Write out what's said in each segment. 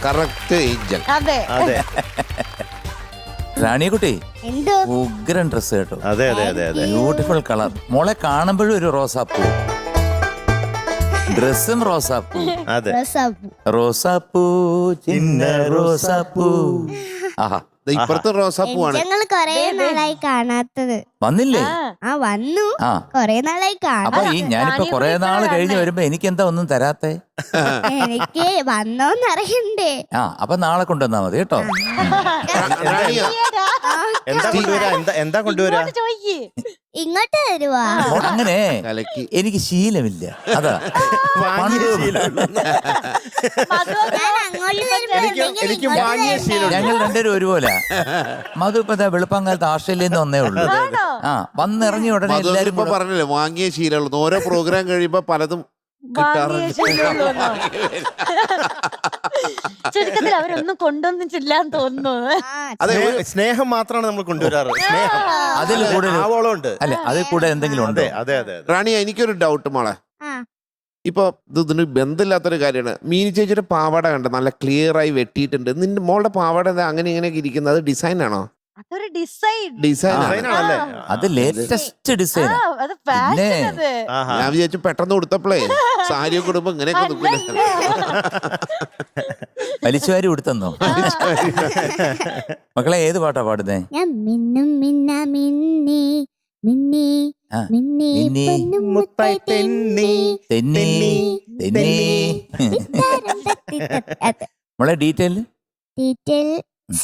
Correct Angel. അതെ അതെ റാണിക്കുട്ടി എന്തോ ഉഗ്രൻ ഡ്രസ് കേട്ടോ. അതെ അതെ അതെ അതെ. Beautiful colour. മോളെ കാണുമ്പോഴും ഒരു റോസാപ്പൂ. ഡ്രസ്സും റോസാപ്പൂ. അതെ റോസാപ്പൂ ചിന്ന റോസാപ്പൂ. ആഹാ ഇപ്പുറത്തെ റോസാപ്പൂവാണ്. ഞങ്ങൾ കൊറേ നാളായി കാണാത്തത്. വന്നില്ലേ? ആ വന്നു, ആ കൊറേ നാളായി അപ്പൊ കാണാം. ഈ ഞാനിപ്പോ കൊറേ നാള് കഴിഞ്ഞ് വരുമ്പോ എനിക്ക് എന്താ ഒന്നും തരാത്തെ? എനിക്ക് വന്നോന്നറിയണ്ടേ? ആ അപ്പൊ നാളെ കൊണ്ടുവന്നാ മതി കേട്ടോ. എന്താ കൊണ്ടുവരാ? എന്താ കൊണ്ടുവരാ? ചോദിക്ക്. ഇങ്ങോട്ട് വരുവാ? അങ്ങനെ കലക്കി. എനിക്ക് ശീലമില്ല, അതാ. വാങ്ങിയ ശീലമുള്ള. ഞാൻ അങ്ങോട്ട് എനിക്ക് വാങ്ങിയ ശീലമുണ്ട്. ഞങ്ങൾ രണ്ടുപേരും ഒരുപോലെ. മധു ഇപ്പൊ വെളുപ്പാങ്കാലത്ത് ആസ്ട്രേലിയയിൽ നിന്ന് വന്നേ ഉള്ളൂ. ആ വന്നിറങ്ങി ഉടനെ എല്ലാരും ഇപ്പൊ പറഞ്ഞില്ലേ വാങ്ങിയ ശീലമുള്ളൂ. ഓരോ പ്രോഗ്രാം കഴിയുമ്പോ പലതും ചുരുക്കത്തിൽ അവരൊന്നും കൊണ്ടൊന്നിച്ചില്ലാന്ന് തോന്നുന്നു. അതെ, സ്നേഹം മാത്രമാണ് നമ്മൾ കൊണ്ടുവരാറ്. സ്നേഹം അതിൽ കൂടുതൽ ആവോളം ഉണ്ട്. അല്ലെ അതിൽ കൂടെ എന്തെങ്കിലും ഉണ്ട്? അതെ അതെ അതെ. റാണി എനിക്കൊരു ഡൗട്ട് മോളെ. ഇപ്പൊ ഇതിന് ബന്ധമില്ലാത്തൊരു കാര്യമാണ്. മീനി ചേച്ചിയുടെ പാവാട കണ്ട നല്ല ക്ലിയർ ആയി വെട്ടിയിട്ടുണ്ട്. നിന്റെ മോളുടെ പാവാട അങ്ങനെ ഇങ്ങനെയൊക്കെ ഇരിക്കുന്നത് അത് ഡിസൈൻ ആണോ? അതൊരു ഡിസൈൻ. ഡിസൈൻ ആണല്ലേ? അത് ലേറ്റസ്റ്റ് ഡിസൈൻ. അത് ഫാഷൻ. അത് ആഹാ. ഞാൻ വിചാരിച്ചു പെട്ടെന്ന് കൊടുത്തപ്പോഴേ സാരിയൊക്കെ കൊടുമ്പോ ഇങ്ങനെയൊക്കെ നിൽക്കില്ല. വലിച്ചുവാരി കൊടുത്തന്നോ? മക്കളെ ഏത് പാട്ടാ പാടുന്നേ? ഞാൻ മിന്നും മിന്ന മിന്നി മിന്നി ആ, മിന്നി മിന്നി, പൊന്നും മുത്തായി തെന്നി തെന്നി തെന്നി. ഇത്താരം തട്ടി തട്ടി. അത് മോളെ ഡീറ്റെയിൽ ഡീറ്റെയിൽ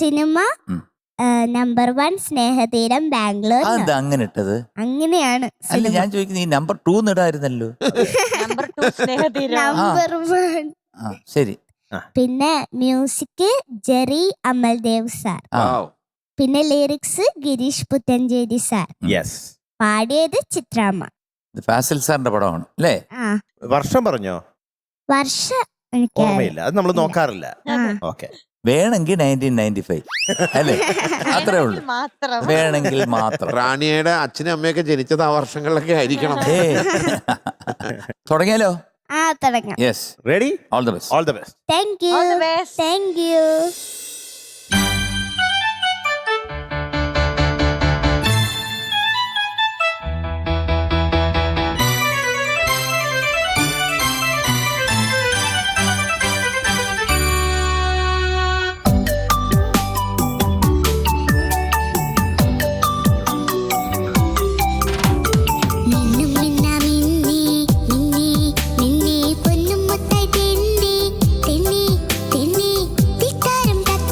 സിനിമ ഉം. നമ്പർ 1 സ്നേഹതീരം ബാംഗ്ലൂർ. അതെന്താ അങ്ങനെ ഇട്ടത്? അങ്ങനെയാണ് അല്ല സിനിമ. ഞാൻ ചോദിക്കുന്നത് ഈ നമ്പർ 2 ഇടായിരുന്നല്ലോ. നമ്പർ 2 സ്നേഹതീരം. നമ്പർ 1. ആ ശരി. പിന്നെ മ്യൂസിക് ജെറി അമൽദേവ് സാർ. ആ പിന്നെ lyrics Girish Puthenchery sir. Yes. പാടിയത് ചിത്രാമ്മ. ഇത് ഫാസിൽ സാറിന്റെ പടമാണ് അല്ലേ? ആ വർഷം പറഞ്ഞോ? വർഷ എനിക്ക് ഓർമ്മയില്ല. അത് നമ്മൾ നോക്കാറില്ല. ആ. ഓക്കെ. വേണമെങ്കിൽ 1995 അല്ലേ? അത്രേ ഉള്ളൂ. മാത്രം. വേണമെങ്കിൽ മാത്രം. റാണിയുടെ അച്ഛനും അമ്മയൊക്കെ ജനിച്ചത് ആ വർഷങ്ങളിലൊക്കെ ആയിരിക്കണം. ഏ തുടങ്ങിയാലോ? ആ തുടങ്ങാം. Yes, ready? All the best. All the best. Thank you All the best. Thank you. മിന്നും മിന്ന മിന്നി മിന്നി മിന്നി പൊന്നും മുത്തായി തെന്നി തെന്നി തെന്നി തിത്താരം തട്ടി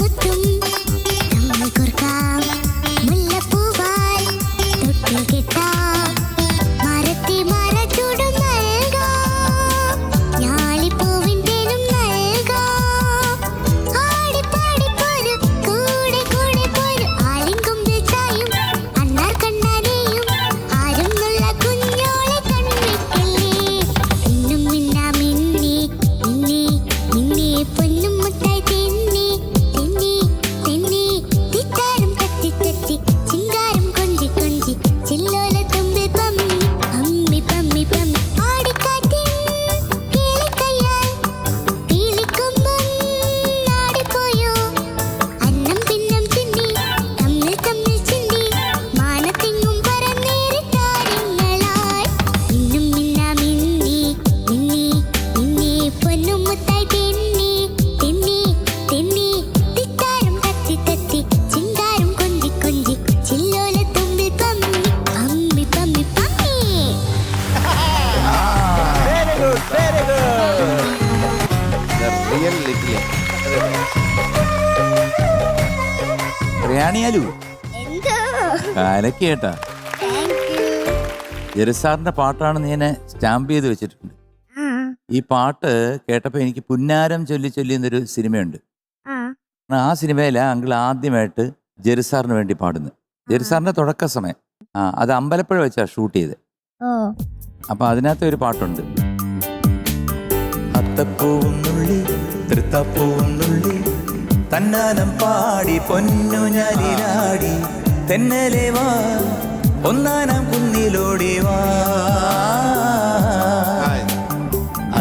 പൂത്തും നമ്മൾ കോർക്കാം മുല്ലപ്പൂവാൽ തൊട്ടിൽ കെട്ടാം മരത്തി മരച്ചൂടും നൽകാം ഞാലിപ്പൂവിൻ തേനും നൽകാം ആടിപ്പാടി പോരു കൂടെ കൂടെ പോരു ആലിങ്കൊമ്പിൽ ചായും അന്നാർ കണ്ണാനെയും ആരും നല്ല കുഞ്ഞോളെ കൺവെക്കല്ലേ ഇന്നും മിന്നാ മിന്നി മിന്നി മിന്നി പൊന്നും മുട്ടായി തെന്നി തെന്നി തെന്നി തിത്താരം തത്തി തത്തി ചിങ്കാരം കൊഞ്ചി കൊഞ്ചി ചില്ലോല തുമ്പി പമ്മി പമ്മി പമ്മി പമ്മി ആടിക്കാറ്റിൻ കിളിക്കയ്യാൽ കിളിക്കൊമ്പൻ ആടിപ്പോയോ അന്നം പിന്നം ചിന്തി തമ്മിൽ തമ്മിൽ ചിന്തി മാനത്തെങ്ങും പറന്നേറി താരങ്ങളായി ഇന്നും മിന്നാ മിന്നി മിന്നി മിന്നി പൊന്നും മുത്തായി തെന്നി തെന്നി തെന്നി തിത്താരം തത്തി തത്തി ചിങ്കാരം കൊഞ്ചി കൊഞ്ചി ചില്ലോല തുമ്പിൽ പമ്മി പമ്മി പമ്മി പമ്മി റിയൽ ലിറ്റിൽ റിയാണിയാലു എന്തോ കാലക്ക് കേട്ടാ താങ്ക് യു ജെറിസാറിന്റെ പാട്ടാണ് നീ എന്നെ സ്റ്റാമ്പ് ചെയ്ത് വെച്ചിട്ടുണ്ട്. ഈ പാട്ട് കേട്ടപ്പോൾ എനിക്ക് പുന്നാരം ചൊല്ലി ചൊല്ലി എന്നൊരു സിനിമയുണ്ട്. ആ സിനിമയിലെ അങ്കിൾ ആദ്യമായിട്ട് ജെറിസാറിന് വേണ്ടി പാടുന്നത്. ജെറിസാറിന്റെ തുടക്ക സമയം അത് അമ്പലപ്പുഴ വെച്ചാണ് ഷൂട്ട് ചെയ്ത്. ഓ അപ്പൊ അതിനകത്ത് ഒരു പാട്ടുണ്ട്. അത്തപ്പൂവുന്നുള്ളി തൃത്തപ്പൂവുന്നുള്ളി തന്നാനം പാടി പൊന്നു ഞാലിലാടി തെന്നലെ വാ ഒന്നാനാം കുന്നിലോടി വാ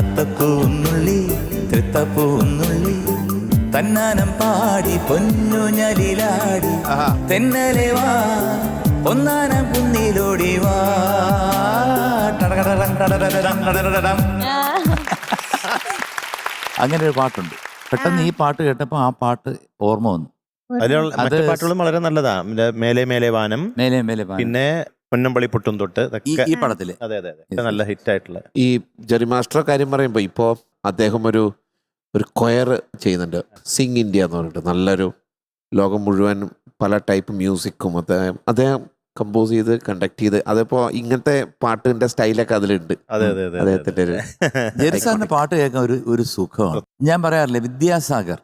അത്തപ്പൂവുന്നുള്ളി തൃത്തപ്പൂവുന്നുള്ളി തന്നാനം പാടി പൊന്നു ഞാലിലാടി തെന്നലെ വാ ഒന്നാനാം കുന്നിലോടി വാ ടടകടടം ടടടടടം ടടടടടം. അങ്ങനെ ഒരു പാട്ടുണ്ട്. പെട്ടെന്ന് ഈ പാട്ട് കേട്ടപ്പോൾ ആ പാട്ട് ഓർമ്മ വന്നു. അതിലുള്ള മറ്റു പാട്ടുകളും വളരെ നല്ലതാ. മേലെ മേലെ വാനം, മേലെ മേലെ പാനം. പിന്നെ പൊന്നമ്പളി പൊട്ടും തൊട്ട് ഈ പടത്തില് അതെ അതെ അതെ നല്ല ഹിറ്റ് ആയിട്ടുള്ള. ഈ ജെറി മാസ്റ്റർ കാര്യം പറയുമ്പോൾ ഇപ്പോൾ അദ്ദേഹം ഒരു കൊയർ ചെയ്യുന്നുണ്ട്, സിംഗ് ഇന്ത്യ എന്ന് പറഞ്ഞിട്ട്. നല്ലൊരു ലോകം മുഴുവൻ പല ടൈപ്പ് മ്യൂസിക്കും അദ്ദേഹം കമ്പോസ് ചെയ്ത് കണ്ടക്ട് ചെയ്ത്. അതിപ്പോ ഇങ്ങനത്തെ പാട്ടിന്റെ സ്റ്റൈലൊക്കെ അതിലുണ്ട്. അതെ അതെ അതെ അദ്ദേഹത്തിന്റെ ഒരു ജെറിസാറിന്റെ പാട്ട് കേൾക്കാൻ ഒരു സുഖമാണ്. ഞാൻ പറയാറില്ലേ, വിദ്യാസാഗർ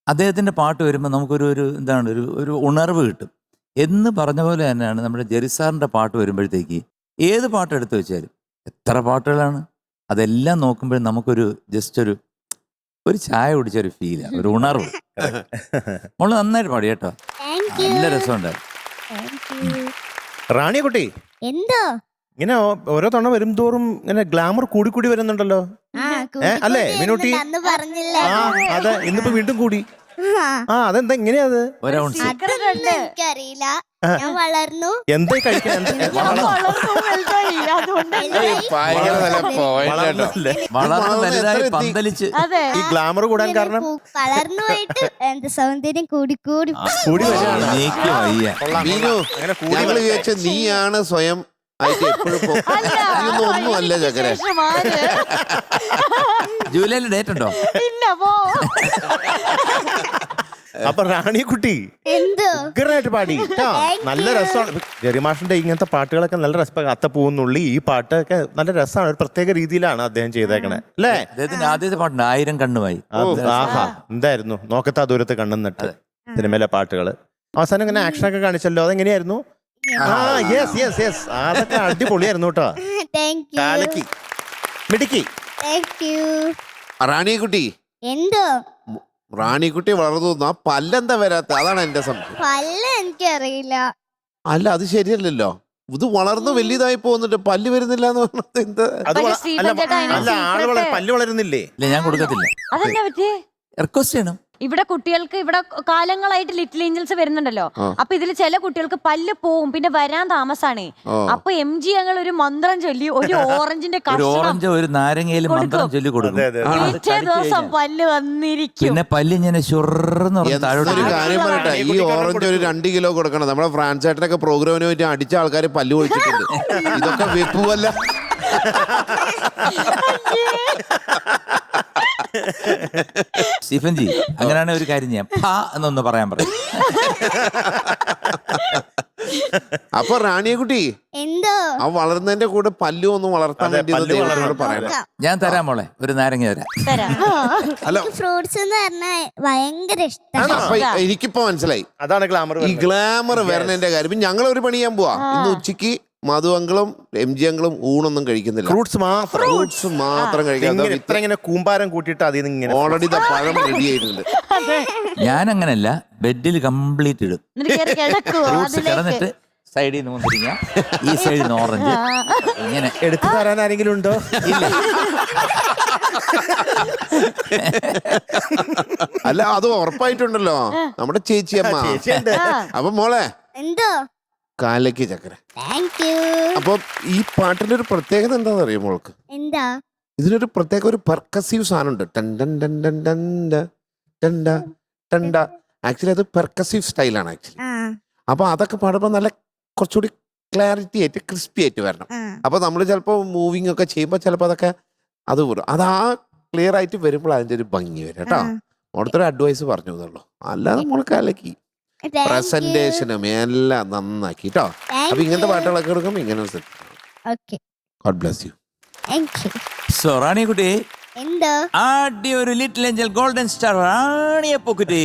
അദ്ദേഹത്തിന്റെ പാട്ട് വരുമ്പോൾ നമുക്കൊരു എന്താണ് ഒരു ഉണർവ് കിട്ടും എന്ന് പറഞ്ഞ പോലെ തന്നെയാണ് നമ്മുടെ ജെറിസാറിന്റെ പാട്ട് വരുമ്പോഴത്തേക്ക് ഏത് പാട്ട് എടുത്തു വെച്ചാലും എത്ര പാട്ടുകളാണ്, അതെല്ലാം നോക്കുമ്പോൾ നമുക്കൊരു ജസ്റ്റ് ഒരു ചായ കുടിച്ചൊരു ഫീലാണ്, ഒരു ഉണർവ്. മോള് നന്നായിട്ട് പാടി കേട്ടോ, നല്ല രസമുണ്ടായിരുന്നു. റാണിക്കുട്ടി എന്തോ ഇങ്ങനെ ഓരോ തവണ വരും തോറും ഇങ്ങനെ ഗ്ലാമർ കൂടി കൂടി വരുന്നുണ്ടല്ലോ. അല്ലേ മിനൂട്ടി? അന്ന് പറഞ്ഞില്ലേ? അതെ, ഇന്നിപ്പോ വീണ്ടും കൂടി. അതെന്താ ഇങ്ങനെയാ? അത് എനിക്കറിയില്ല, ഞാൻ വളർന്നു. എന്താ കഴിക്കാൻ? വളർന്ന് വലുതായി പന്തലിച്ച് ഈ ഗ്ലാമർ കൂടാൻ കാരണം വളർന്നു പോയിട്ട് എന്താ സൗന്ദര്യം കൂടി കൂടി കൂടി വരികയാണ്. എനിക്ക് വയ്യ. മീനു, ഞങ്ങൾ വിചാരിച്ച നീയാണ് സ്വയം ആയിട്ട് എപ്പോഴും ഒന്നും അല്ല ചക്കരെ. ജൂലൈയിൽ ഡേറ്റ് ഉണ്ടോ? അപ്പൊ റാണിക്കുട്ടി എന്തോ ഉഗ്രനായിട്ട് പാടി ട്ടോ. നല്ല രസമാണ്. ജെറി മാഷിന്റെ ഇങ്ങനത്തെ പാട്ടുകളൊക്കെ നല്ല രസം. അത്തപ്പൂന്നുള്ളി ഈ പാട്ടൊക്കെ നല്ല രസമാണ്. ഒരു പ്രത്യേക രീതിയിലാണ് അദ്ദേഹം ചെയ്തേക്കണേ അല്ലേ? അദ്ദേഹത്തിന്റെ ആദ്യത്തെ പാട്ടുണ്ട് 1000 കണ്ണുമായി. ആഹാ, എന്തായിരുന്നു നോക്കത്താ ദൂരത്ത് കണ്ണെന്നിട്ട് സിനിമയിലെ പാട്ടുകള്. അവസാനം ഇങ്ങനെ ആക്ഷൻ ഒക്കെ കാണിച്ചല്ലോ, അതെങ്ങനെയായിരുന്നു? യെസ് യെസ് യെസ്, അതൊക്കെ അടിപൊളിയായിരുന്നു കേട്ടോ. കാലക്കി മിടുക്കി. റാണിക്കുട്ടി എന്തോ റാണിക്കുട്ടി വളർന്നു, ആ പല്ലെന്താ വരാത്ത? അതാണ് എന്റെ സംശയം. പല്ല് എനിക്കറിയില്ല. അല്ല, അത് ശരിയല്ലല്ലോ. ഇത് വളർന്നു വലിയതായി പോകുന്നുണ്ട്, പല്ല് വരുന്നില്ല എന്ന് പറഞ്ഞത് എന്താ? അല്ല, ആളുകൾ പല്ല് വളരുന്നില്ലേ? ഇല്ല, ഞാൻ കൊടുക്കത്തില്ല. അതെന്നാ പറ്റി? റിക്വസ്റ്റ് ചെയ്യണം. ഇവിടെ കുട്ടികൾക്ക് ഇവിടെ കാലങ്ങളായിട്ട് ലിറ്റിൽ ഏഞ്ചൽസ് വരുന്നുണ്ടല്ലോ. അപ്പൊ ഇതിൽ ചില കുട്ടികൾക്ക് പല്ല് പോവും, പിന്നെ വരാൻ താമസാണേ. അപ്പൊ MG ഞങ്ങൾ ഒരു മന്ത്രം ചൊല്ലി ഒരു ഓറഞ്ചിന്റെ ഓറഞ്ച് ഒരു നാരങ്ങയിലും മന്ത്രം ചൊല്ലി കൊടുക്കും. പിറ്റേ ദിവസം പല്ല് വന്നിരിക്കും. പിന്നെ പല്ല് ഇങ്ങനെ ഒരു കാര്യം പറയട്ടെ, ഈ ഓറഞ്ച് ഒരു 2 കിലോ കൊടുക്കണം. നമ്മുടെ ഫ്രാൻസ് ചേട്ടനൊക്കെ പ്രോഗ്രാമിന് വേണ്ടി അടിച്ച ആൾക്കാർ പല്ല് ഒഴിച്ചിട്ടുണ്ട്. ഇതൊക്കെ വെപ്പുവല്ല. സ്റ്റീഫൻ ജി അങ്ങനെയാണെങ്കിൽ ഒരു കാര്യം ചെയ്യാം ഫ എന്നൊന്ന് പറയാൻ പറയും. അപ്പൊ റാണിയക്കുട്ടി എന്തോ ആ വളർന്നതിന്റെ കൂടെ പല്ലും ഒന്ന് വളർത്താൻ അതെ, വേണ്ടി പല്ല് ദൈവത്തിനോട് വളർത്താൻ പറയണം. ഞാൻ തരാം മോളെ, ഒരു നാരങ്ങ തരാം. തരാം. അല്ല ഫ്രൂട്ട്സ് എന്ന് പറഞ്ഞാൽ ഭയങ്കര ഇഷ്ടമാണ്. അപ്പൊ എനിക്കിപ്പോ മനസ്സിലായി അതാണ് ഗ്ലാമർ. ഈ ഗ്ലാമർ വരണതിന്റെ കാര്യം. ഞങ്ങൾ ഒരു പണി ചെയ്യാൻ പോവാ. ഇന്ന് ഉച്ചക്ക് മധു അങ്കളും MG അങ്കളും ഊണൊന്നും കഴിക്കുന്നില്ല. ഫ്രൂട്ട്സ് മാത്രം. ഫ്രൂട്ട്സ് മാത്രം കഴിക്കാം. ഇത്ര ഇങ്ങനെ കൂമ്പാരം കൂട്ടിയിട്ട് അതിൽ നിന്ന് ഇങ്ങനെ ഓൾറെഡി പഴം റെഡി ആയിട്ടുണ്ട്. ഞാൻ അങ്ങനല്ല, ബെഡിൽ കംപ്ലീറ്റ് ഇടും. എന്നിട്ട് കേറി കിടക്കുവോ ഫ്രൂട്ട്സ് കിടന്നിട്ട് സൈഡിൽ നിന്ന് മുന്തിരിങ്ങ, ഈ സൈഡിൽ നിന്ന് ഓറഞ്ച്, ഇങ്ങനെ എടുത്തു തരാൻ ആരെങ്കിലും ഉണ്ടോ? ഇല്ല. അല്ല അത് ഉറപ്പായിട്ടുണ്ടല്ലോ നമ്മുടെ ചേച്ചിയമ്മ. ചേച്ചിയുണ്ട്. അപ്പൊ മോളെ എന്തോ കാലയ്ക്ക് ചക്കര. Thank you. അപ്പൊ ഈ പാട്ടിന്റെ ഒരു പ്രത്യേകത എന്താണെന്ന് അറിയോ മോൾക്ക്? എന്താ ഇതിനൊരു പ്രത്യേക ഒരു പെർക്കസീവ് സാധനം ഉണ്ട്. ആക്ച്വലി അത് പെർക്കസീവ് സ്റ്റൈലാണ് ആക്ച്വലി. ആ അപ്പൊ അതൊക്കെ പാടുമ്പോൾ നല്ല കുറച്ചുകൂടി ക്ലാരിറ്റി ആയിട്ട് ക്രിസ്പി ആയിട്ട് വരണം. ആ അപ്പൊ നമ്മൾ ചിലപ്പോൾ മൂവിങ് ഒക്കെ ചെയ്യുമ്പോൾ ചിലപ്പോൾ അതൊക്കെ അത് വരും. അത് ആ ക്ലിയർ ആയിട്ട് വരുമ്പോൾ അതിന്റെ ഒരു ഭംഗി വരും കേട്ടോ. അവിടുത്തെ അഡ്വൈസ് പറഞ്ഞു എന്നുള്ളൂ. അല്ലാതെ നമ്മൾ കലക്കി പ്രസന്റേഷനും എല്ലാം നന്നാക്കി കേട്ടോ. അപ്പൊ ഇങ്ങനത്തെ പാട്ടുകളൊക്കെ എടുക്കുമ്പോൾ ഇങ്ങനെ okay God bless you. Thank you. So Ranikutty എന്തോ ആദ്യ ഒരു ലിറ്റിൽ ഏഞ്ചൽ ഗോൾഡൻ സ്റ്റാർ റാണിയെ പൊക്കുറ്റി.